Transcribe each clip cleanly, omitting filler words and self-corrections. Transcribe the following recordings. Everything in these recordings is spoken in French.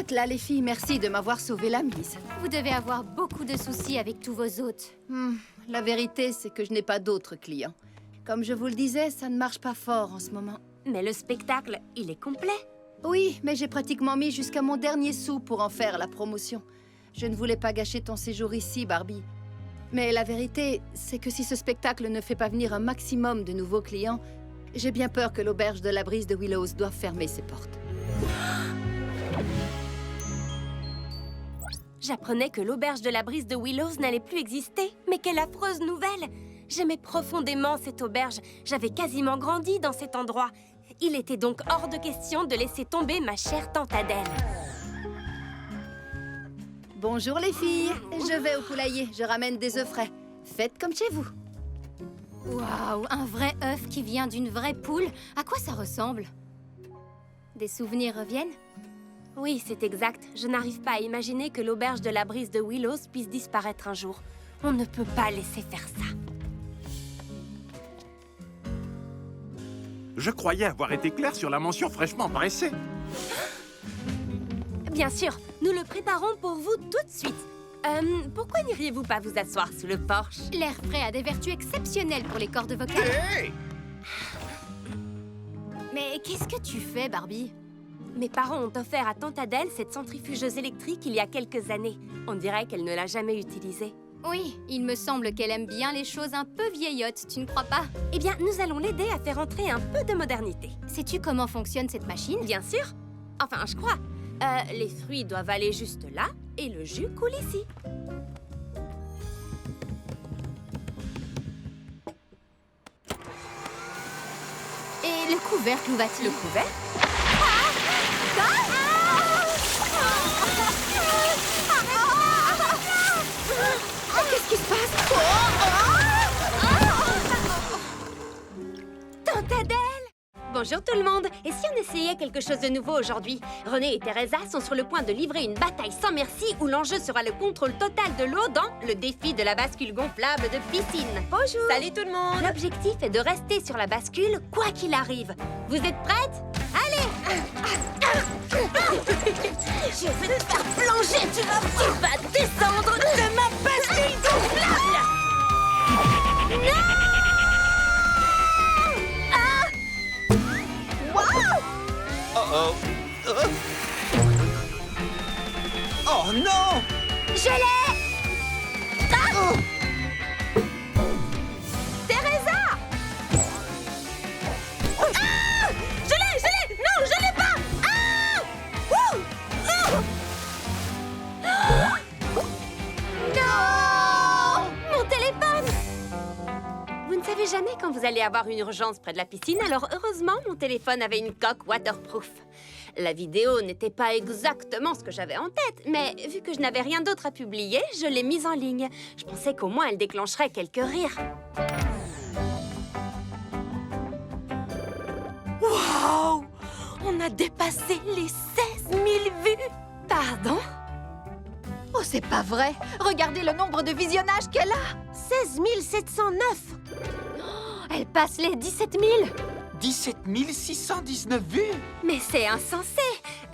êtes là, les filles. Merci de m'avoir sauvé la mise. Vous devez avoir beaucoup de soucis avec tous vos hôtes. La vérité, c'est que je n'ai pas d'autres clients. Comme je vous le disais, ça ne marche pas fort en ce moment. Mais le spectacle, il est complet. Oui, mais j'ai pratiquement mis jusqu'à mon dernier sou pour en faire la promotion. Je ne voulais pas gâcher ton séjour ici, Barbie. Mais la vérité, c'est que si ce spectacle ne fait pas venir un maximum de nouveaux clients, j'ai bien peur que l'auberge de la Brise de Willows doive fermer ses portes. J'apprenais que l'auberge de la Brise de Willows n'allait plus exister. Mais quelle affreuse nouvelle! J'aimais profondément cette auberge. J'avais quasiment grandi dans cet endroit. Il était donc hors de question de laisser tomber ma chère tante Adèle. Bonjour les filles, je vais au poulailler, je ramène des œufs frais. Faites comme chez vous. Waouh, un vrai œuf qui vient d'une vraie poule. À quoi ça ressemble? Des souvenirs reviennent? Oui, c'est exact. Je n'arrive pas à imaginer que l'auberge de la Brise de Willows puisse disparaître un jour. On ne peut pas laisser faire ça. Je croyais avoir été clair sur la mention fraîchement pressée. Bien sûr, nous le préparons pour vous tout de suite. Pourquoi n'iriez-vous pas vous asseoir sous le porche? L'air frais a des vertus exceptionnelles pour les cordes vocales. Hey! Mais qu'est-ce que tu fais, Barbie? Mes parents ont offert à tante Adèle cette centrifugeuse électrique il y a quelques années. On dirait qu'elle ne l'a jamais utilisée. Oui, il me semble qu'elle aime bien les choses un peu vieillottes, tu ne crois pas? Eh bien, nous allons l'aider à faire entrer un peu de modernité. Sais-tu comment fonctionne cette machine? Bien sûr. Enfin, je crois. Les fruits doivent aller juste là et le jus coule ici. Et le couvercle, où va-t-il? Le couvercle? Qu'est-ce qui se passe? Tante Adèle! Bonjour tout le monde! Et si on essayait quelque chose de nouveau aujourd'hui? René et Teresa sont sur le point de livrer une bataille sans merci où l'enjeu sera le contrôle total de l'eau dans le défi de la bascule gonflable de piscine. Bonjour! Salut tout le monde! L'objectif est de rester sur la bascule quoi qu'il arrive. Vous êtes prêtes? Allez! Je vais te faire plonger! Tu vas descendre de ma bascule gonflable! Non! Oh non! Je l'ai! Ah! Teresa! Ah! Je l'ai! Non, je l'ai pas! Ah! Ouh! Ouh! Non! Mon téléphone! Vous ne savez jamais quand vous allez avoir une urgence près de la piscine, alors heureusement, mon téléphone avait une coque waterproof. La vidéo n'était pas exactement ce que j'avais en tête, mais vu que je n'avais rien d'autre à publier, je l'ai mise en ligne. Je pensais qu'au moins elle déclencherait quelques rires. Waouh! On a dépassé les 16 000 vues! Pardon? Oh, c'est pas vrai! Regardez le nombre de visionnages qu'elle a! 16 709! Elle passe les 17 000! 17 619 vues! Mais c'est insensé!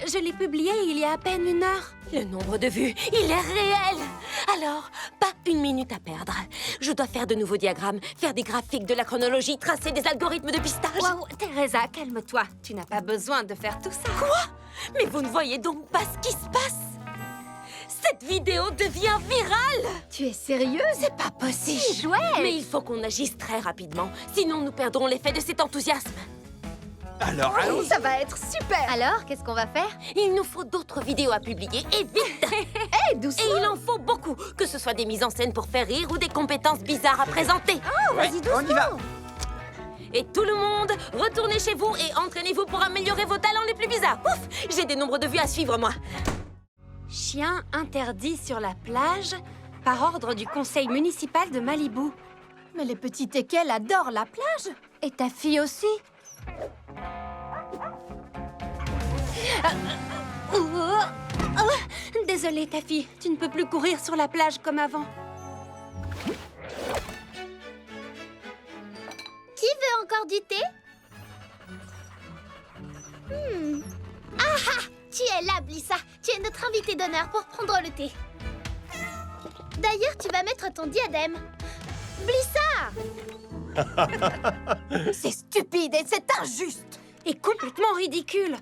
Je l'ai publié il y a à peine 1 heure. Le nombre de vues, il est réel! Alors, pas une minute à perdre. Je dois faire de nouveaux diagrammes, faire des graphiques, de la chronologie, tracer des algorithmes de pistage. Waouh, Teresa, calme-toi. Tu n'as pas besoin de faire tout ça. Quoi? Mais vous ne voyez donc pas ce qui se passe? Cette vidéo devient virale! Tu es sérieuse? C'est pas possible! Chouette! Mais il faut qu'on agisse très rapidement, sinon nous perdrons l'effet de cet enthousiasme. Alors, allons-y! Ça va être super! Alors, qu'est-ce qu'on va faire? Il nous faut d'autres vidéos à publier, et vite! Hé, doucement! Et il en faut beaucoup, que ce soit des mises en scène pour faire rire ou des compétences bizarres à présenter. Oh, vas-y doucement! On y va! Et tout le monde, retournez chez vous et entraînez-vous pour améliorer vos talents les plus bizarres. Ouf! J'ai des nombres de vues à suivre, moi. Chien interdit sur la plage par ordre du conseil municipal de Malibu. Mais les petits teckels adorent la plage! Et ta fille aussi? Désolée, ta fille, tu ne peux plus courir sur la plage comme avant. Qui veut encore du thé? Tu es là, Blissa. Tu es notre invitée d'honneur pour prendre le thé. D'ailleurs, tu vas mettre ton diadème. Blissa! C'est stupide et c'est injuste. Et complètement ridicule.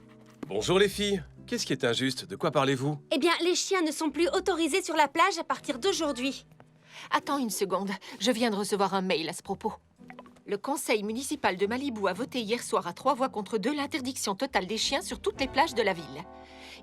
Bonjour les filles. Qu'est-ce qui est injuste? De quoi parlez-vous? Eh bien, les chiens ne sont plus autorisés sur la plage à partir d'aujourd'hui. Attends une seconde, je viens de recevoir un mail à ce propos. Le conseil municipal de Malibu a voté hier soir à 3 voix contre 2 l'interdiction totale des chiens sur toutes les plages de la ville.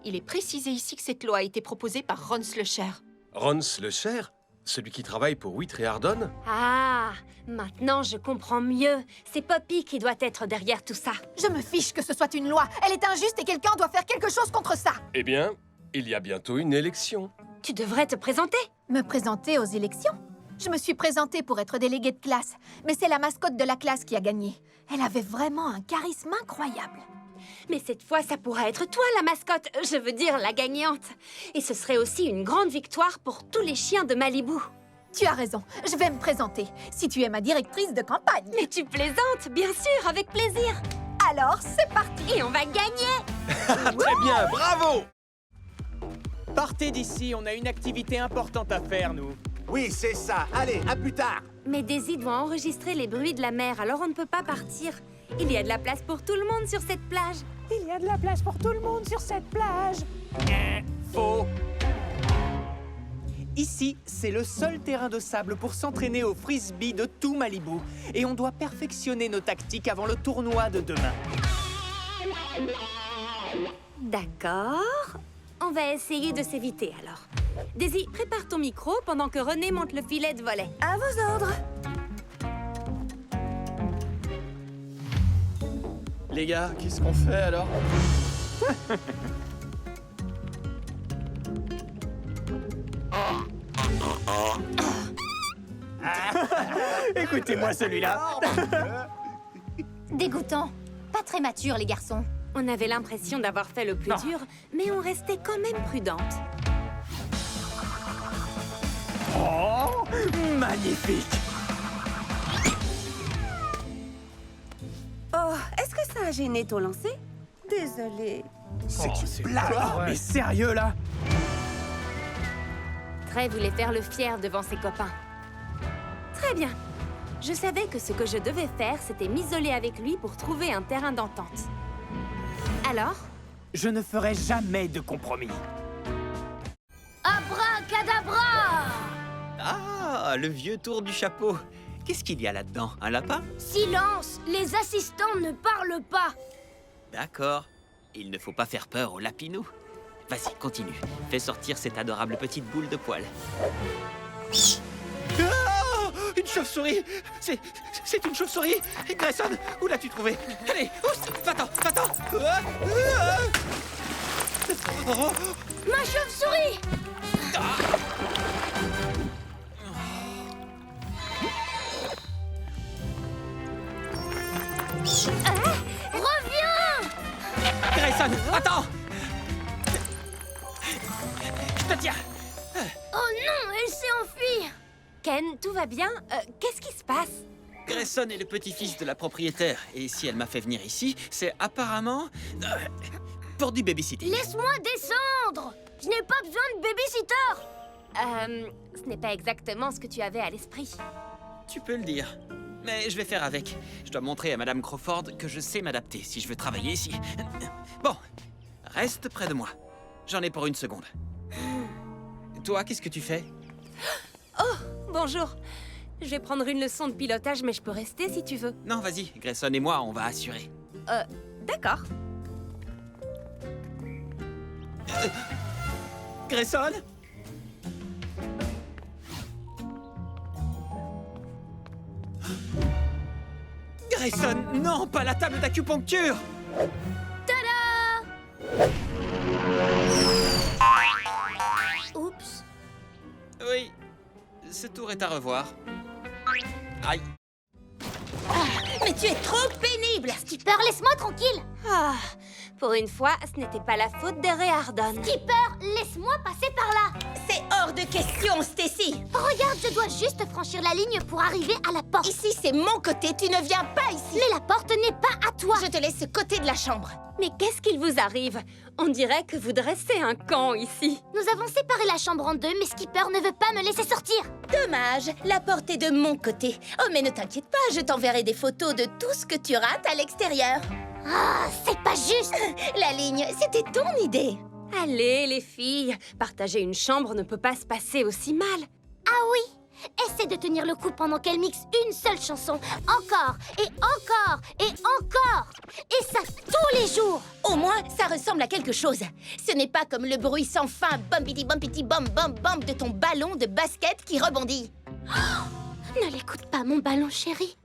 Il est précisé ici que cette loi a été proposée par Ron Slusher. Ron Slusher? Celui qui travaille pour Wheat et Hardon? Ah, maintenant je comprends mieux. C'est Poppy qui doit être derrière tout ça. Je me fiche que ce soit une loi. Elle est injuste et quelqu'un doit faire quelque chose contre ça. Eh bien, il y a bientôt une élection. Tu devrais te présenter. Me présenter aux élections? Je me suis présentée pour être déléguée de classe, mais c'est la mascotte de la classe qui a gagné. Elle avait vraiment un charisme incroyable. Mais cette fois, ça pourrait être toi la mascotte, je veux dire la gagnante. Et ce serait aussi une grande victoire pour tous les chiens de Malibu. Tu as raison, je vais me présenter, si tu es ma directrice de campagne. Mais tu plaisantes, bien sûr, avec plaisir. Alors, c'est parti. Et on va gagner. Très bien, bravo! Partez d'ici, on a une activité importante à faire, nous. Oui, c'est ça. Allez, à plus tard. Mais des îles vont enregistrer les bruits de la mer, alors on ne peut pas partir. Il y a de la place pour tout le monde sur cette plage. Il y a de la place pour tout le monde sur cette plage. Faux. Ici, c'est le seul terrain de sable pour s'entraîner au frisbee de tout Malibu. Et on doit perfectionner nos tactiques avant le tournoi de demain. D'accord. On va essayer de s'éviter alors. Daisy, prépare ton micro pendant que René monte le filet de volet. À vos ordres. Les gars, qu'est-ce qu'on fait alors? Écoutez-moi celui-là. Dégoûtant. Pas très mature, les garçons. On avait l'impression d'avoir fait le plus dur, mais on restait quand même prudente. Oh, magnifique. Oh, est-ce que ça a gêné ton lancer? Désolée. C'est plat. Mais sérieux là? Trey voulait faire le fier devant ses copains. Très bien. Je savais que ce que je devais faire, c'était m'isoler avec lui pour trouver un terrain d'entente. Alors? Je ne ferai jamais de compromis. Abracadabra! Ah, le vieux tour du chapeau. Qu'est-ce qu'il y a là-dedans? Un lapin? Silence! Les assistants ne parlent pas! D'accord. Il ne faut pas faire peur aux lapinous. Vas-y, continue. Fais sortir cette adorable petite boule de poil. Ah, une chauve-souris! C'est une chauve-souris! Grayson, où l'as-tu trouvé? Allez, va-t'en, va-t'en! Oh. Ma chauve-souris! Reviens! Grayson, attends! Je te tiens! Oh non, elle s'est enfuie! Ken, tout va bien? Qu'est-ce qui se passe? Grayson est le petit-fils de la propriétaire. Et si elle m'a fait venir ici, c'est apparemment... pour du babysitting. Laisse-moi descendre! Je n'ai pas besoin de babysitter! Ce n'est pas exactement ce que tu avais à l'esprit. Tu peux le dire. Mais je vais faire avec. Je dois montrer à Madame Crawford que je sais m'adapter si je veux travailler ici. Bon, reste près de moi. J'en ai pour une seconde. Toi, qu'est-ce que tu fais? Oh, bonjour. Je vais prendre une leçon de pilotage, mais je peux rester si tu veux. Non, vas-y, Grayson et moi, on va assurer. D'accord. Grayson? Grayson, non, pas la table d'acupuncture! Oups. Oui, ce tour est à revoir. Aïe. Mais tu es trop pénible! Skipper, laisse-moi tranquille! Ah, Pour une fois, ce n'était pas la faute de Réardon. Skipper, laisse-moi passer par là. C'est hors de question, Stacy. Regarde, je dois juste franchir la ligne pour arriver à la porte. Ici, c'est mon côté, tu ne viens pas ici. Mais la porte n'est pas à toi. Je te laisse ce côté de la chambre. Mais qu'est-ce qu'il vous arrive? On dirait que vous dressez un camp ici. Nous avons séparé la chambre en deux, mais Skipper ne veut pas me laisser sortir. Dommage, la porte est de mon côté. Oh, mais ne t'inquiète pas, je t'enverrai des photos de tout ce que tu rates à l'extérieur. Ah, c'est pas juste. La ligne, c'était ton idée. Allez, les filles, partager une chambre ne peut pas se passer aussi mal. Ah oui. Essaie de tenir le coup pendant qu'elle mixe une seule chanson. Encore, et encore, et encore. Et ça tous les jours. Au moins, ça ressemble à quelque chose. Ce n'est pas comme le bruit sans fin bumpity bumpity bum bum bum de ton ballon de basket qui rebondit. Oh, ne l'écoute pas, mon ballon chéri.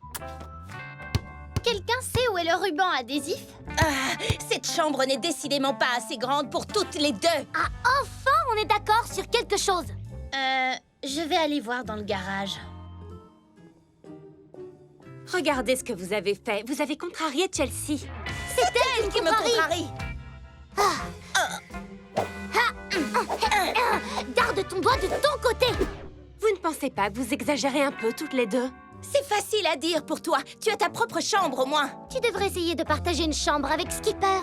Quelqu'un sait où est le ruban adhésif? Ah, cette chambre n'est décidément pas assez grande pour toutes les deux. Ah, enfin, on est d'accord sur quelque chose. Je vais aller voir dans le garage. Regardez ce que vous avez fait. Vous avez contrarié Chelsea. C'est elle qui me contrarie. Garde ton doigt de ton côté. Vous ne pensez pas que vous exagérez un peu toutes les deux? C'est facile à dire pour toi. Tu as ta propre chambre au moins. Tu devrais essayer de partager une chambre avec Skipper.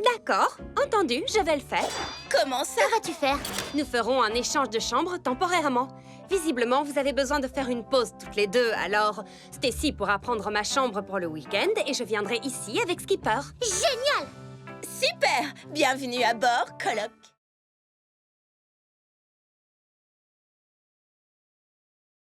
D'accord, entendu, je vais le faire. Comment ça? Que vas-tu faire? Nous ferons un échange de chambres temporairement. Visiblement, vous avez besoin de faire une pause toutes les deux, alors Stacy pourra prendre ma chambre pour le week-end et je viendrai ici avec Skipper. Génial! Super! Bienvenue à bord, coloc.